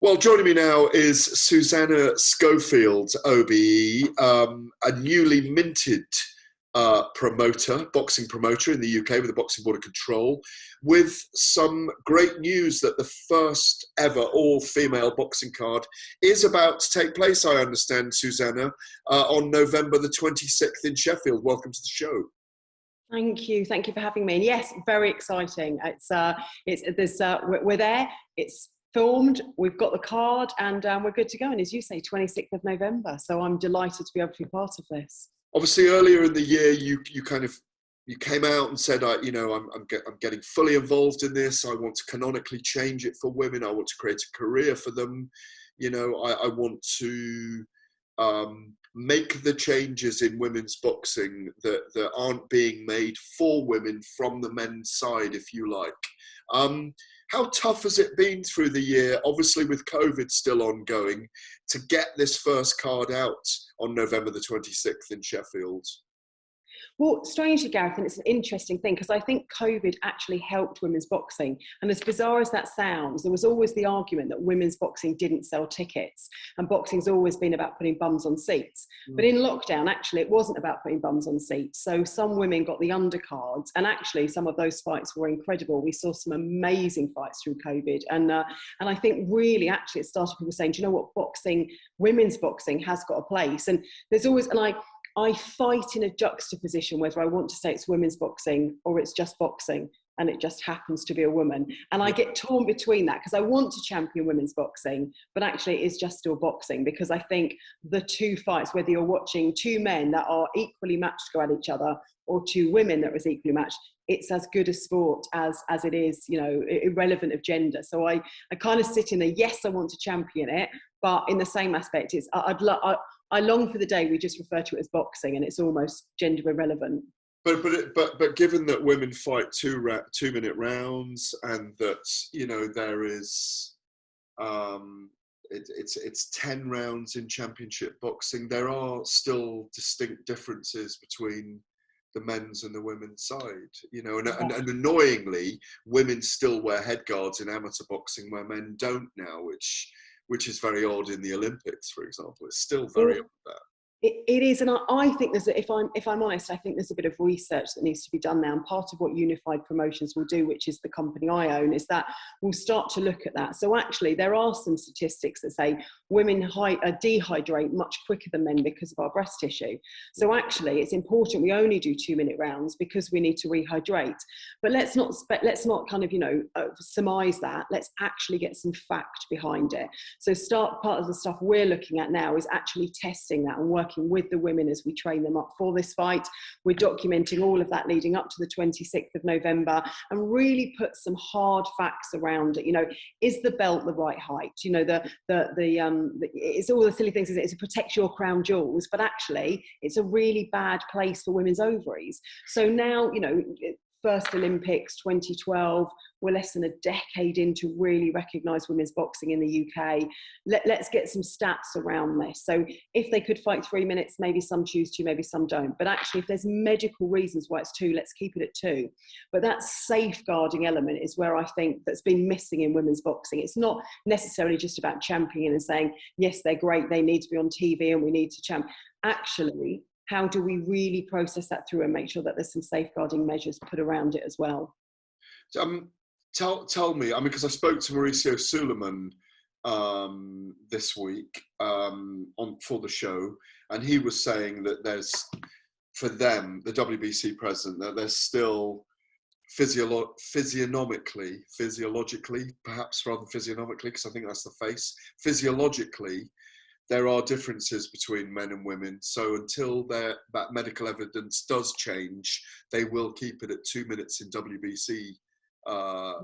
Well, joining me now is Susannah Schofield, OBE, a newly minted boxing promoter in the UK with the Boxing Board of Control, with some great news that the first ever all-female boxing card is about to take place, I understand, Susannah, on November the 26th in Sheffield. Welcome to the show. Thank you for having me. And yes, very exciting. We're there. It's filmed. We've got the card, and we're good to go. And as you say, 26th of November. So I'm delighted to be able to be part of this. Obviously, earlier in the year, you came out and said, I'm getting fully involved in this. I want to canonically change it for women. I want to create a career for them. I want to make the changes in women's boxing that aren't being made for women from the men's side, if you like. How tough has it been through the year, obviously with COVID still ongoing, to get this first card out on November the 26th in Sheffield? Well, strangely, Gareth, and it's an interesting thing because I think COVID actually helped women's boxing. And as bizarre as that sounds, there was always the argument that women's boxing didn't sell tickets, and boxing's always been about putting bums on seats. But in lockdown, actually, it wasn't about putting bums on seats. So some women got the undercards, and actually some of those fights were incredible. We saw some amazing fights through COVID. And I think really, actually, it started people saying, do you know what, women's boxing has got a place. And there's always, I fight in a juxtaposition whether I want to say it's women's boxing or it's just boxing and it just happens to be a woman. And I get torn between that because I want to champion women's boxing, but actually it's just still boxing, because I think the two fights, whether you're watching two men that are equally matched go at each other or two women that are equally matched, it's as good a sport as it is, irrelevant of gender. So I kind of sit in there, yes, I want to champion it, but in the same aspect, I long for the day we just refer to it as boxing and it's almost gender irrelevant. But given that women fight 2-minute rounds, and that there is it's 10 rounds in championship boxing, there are still distinct differences between the men's and the women's side, and annoyingly, women still wear headguards in amateur boxing where men don't now, which is very odd in the Olympics, for example. It's still very odd that. It is, and I think if I'm honest, I think there's a bit of research that needs to be done now. And part of what Unified Promotions will do, which is the company I own, is that we'll start to look at that. So actually, there are some statistics that say women dehydrate much quicker than men because of our breast tissue. So actually, it's important we only do 2-minute rounds because we need to rehydrate. But let's not kind of surmise that. Let's actually get some fact behind it. So part of the stuff we're looking at now is actually testing that and working with the women as we train them up for this fight. We're documenting all of that leading up to the 26th of November and really put some hard facts around it. Is the belt the right height? It's all the silly things. It protects your crown jewels, but actually it's a really bad place for women's ovaries. So now, first Olympics 2012, we're less than a decade into really recognise women's boxing in the UK. Let's get some stats around this. So if they could fight 3 minutes, maybe some choose to, maybe some don't. But actually, if there's medical reasons why it's 2, let's keep it at 2. But that safeguarding element is where I think that's been missing in women's boxing. It's not necessarily just about championing and saying, yes, they're great, they need to be on TV and we need to champion. Actually, how do we really process that through and make sure that there's some safeguarding measures put around it as well? Tell me, because I spoke to Mauricio Suleiman this week for the show, and he was saying that there's, for them, the WBC president, that there's still physiologically, perhaps rather than physiognomically, because I think that's the face, physiologically, there are differences between men and women. So until that medical evidence does change, they will keep it at 2 minutes in WBC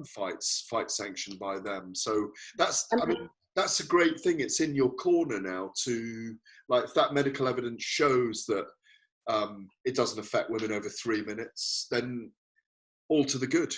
fight sanctioned by them. So that's a great thing. It's in your corner now to, if that medical evidence shows that it doesn't affect women over 3 minutes, then all to the good.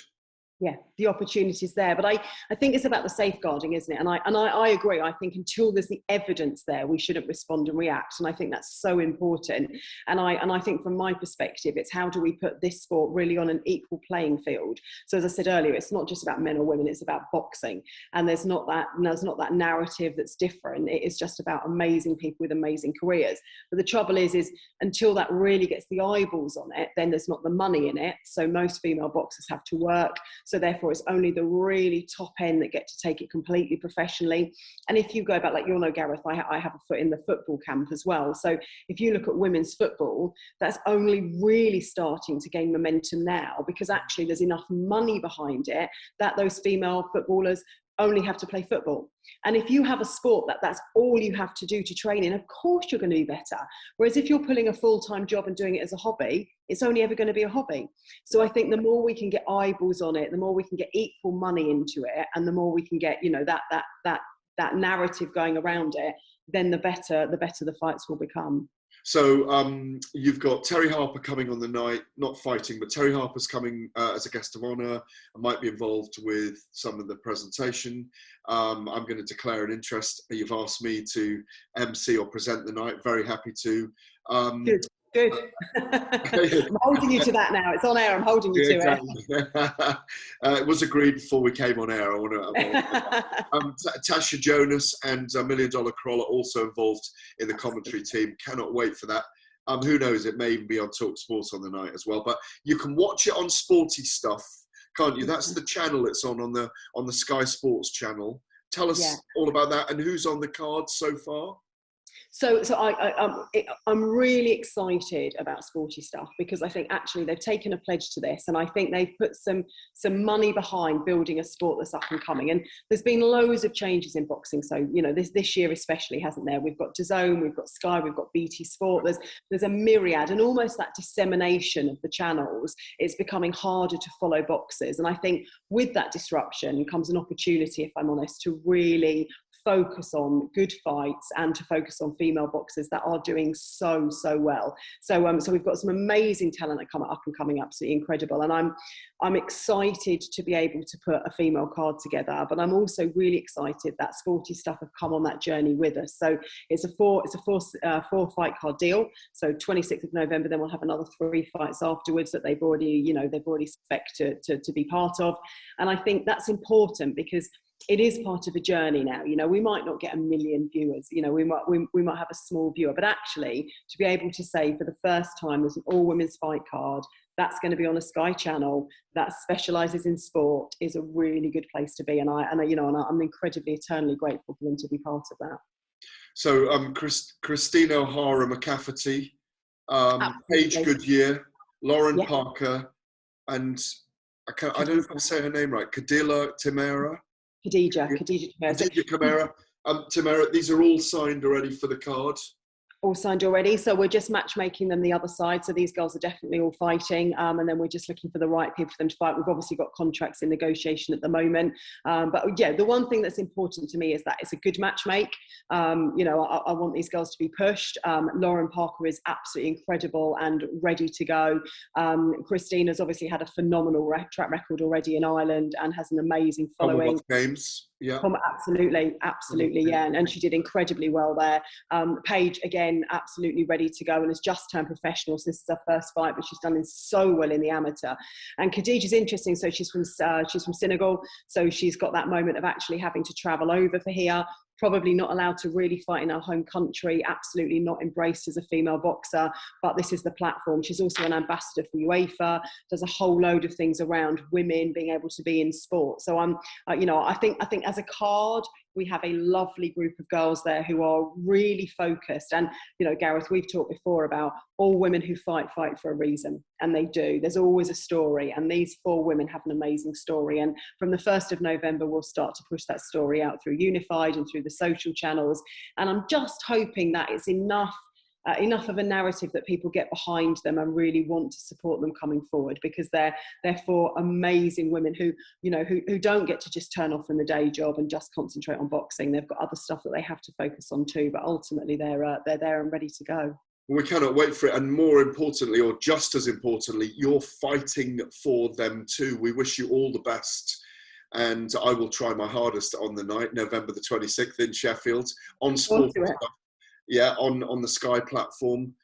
Yeah, the opportunity's there. But I think it's about the safeguarding, isn't it? And I agree. I think until there's the evidence there, we shouldn't respond and react. And I think that's so important. And I think from my perspective, it's how do we put this sport really on an equal playing field? So as I said earlier, it's not just about men or women, it's about boxing. And there's not that narrative that's different. It is just about amazing people with amazing careers. But the trouble is until that really gets the eyeballs on it, then there's not the money in it. So most female boxers have to work. So therefore, it's only the really top end that get to take it completely professionally. And if you go back, like you'll know, Gareth, I have a foot in the football camp as well. So if you look at women's football, that's only really starting to gain momentum now, because actually there's enough money behind it that those female footballers only have to play football. And if you have a sport that's all you have to do to train in, of course you're going to be better. Whereas if you're pulling a full-time job and doing it as a hobby, it's only ever going to be a hobby. So I think the more we can get eyeballs on it, the more we can get equal money into it, and the more we can get, you know, that narrative going around it, then the better the fights will become. So you've got Terry Harper coming on the night, not fighting, but Terry Harper's coming as a guest of honour and might be involved with some of the presentation. I'm going to declare an interest. You've asked me to MC or present the night. Very happy to. Good. I'm holding you to that now. It's on air. I'm holding you to exactly. It. It was agreed before we came on air. Tasha Jonas and $1 Million Crawl are also involved in the commentary team. Cannot wait for that. Who knows? It may even be on Talk Sports on the night as well. But you can watch it on Sporty Stuff, can't you? That's the channel it's on the Sky Sports channel. Tell us all about that and who's on the card so far. So I'm really excited about Sporty Stuff, because I think actually they've taken a pledge to this, and I think they've put some money behind building a sport that's up and coming. And there's been loads of changes in boxing. So, you know, this year especially, hasn't there? We've got DAZN, we've got Sky, we've got BT Sport. There's a myriad, and almost that dissemination of the channels. It's becoming harder to follow boxers. And I think with that disruption comes an opportunity, if I'm honest, to really focus on good fights and to focus on female boxers that are doing so well. So we've got some amazing talent that come up and coming, absolutely incredible. And I'm excited to be able to put a female card together, but I'm also really excited that Sporty Stuff have come on that journey with us. So it's a four fight card deal. So 26th of November, then we'll have another 3 fights afterwards that they've already spec to be part of. And I think that's important because it is part of a journey now. You know, we might not get 1 million viewers, you know, we might have a small viewer, but actually to be able to say for the first time there's an all women's fight card that's going to be on a Sky channel that specialises in sport is a really good place to be. And I'm incredibly, eternally grateful for them to be part of that. So Christina O'Hara McCafferty, Paige Goodyear, Lauren Parker, and I don't know if I say her name right, Khadija Timera. Timera, these are all signed already for the card. All signed already, so we're just matchmaking them the other side. So these girls are definitely all fighting, and then we're just looking for the right people for them to fight. We've obviously got contracts in negotiation at the moment, but yeah, the one thing that's important to me is that it's a good matchmake. You know, I want these girls to be pushed. Lauren Parker is absolutely incredible and ready to go. Christina's obviously had a phenomenal track record already in Ireland and has an amazing following. Games. Yeah, absolutely, yeah, and she did incredibly well there. Paige, again, absolutely ready to go and has just turned professional, so this is her first fight, but she's done so well in the amateur. And Khadija's interesting, so she's from Senegal, so she's got that moment of actually having to travel over for here. Probably not allowed to really fight in our home country, absolutely not embraced as a female boxer, but this is the platform. She's also an ambassador for UEFA, does a whole load of things around women being able to be in sport. So I think as a card, we have a lovely group of girls there who are really focused. And, you know, Gareth, we've talked before about all women who fight for a reason, and they do. There's always a story, and these 4 women have an amazing story. And from the 1st of November, we'll start to push that story out through Unified and through the social channels. And I'm just hoping that it's enough of a narrative that people get behind them and really want to support them coming forward, because they're 4 amazing women who don't get to just turn off from the day job and just concentrate on boxing. They've got other stuff that they have to focus on too, but ultimately they're there and ready to go. We cannot wait for it. And more importantly, or just as importantly, you're fighting for them too. We wish you all the best. And I will try my hardest on the night, November the 26th in Sheffield, on Sport. Yeah, on the Sky platform.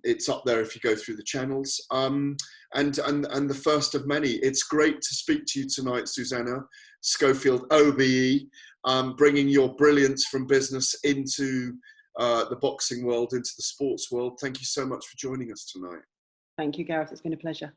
It's up there if you go through the channels. And the first of many. It's great to speak to you tonight, Susannah Schofield, OBE, bringing your brilliance from business into the boxing world, into the sports world. Thank you so much for joining us tonight. Thank you, Gareth. It's been a pleasure.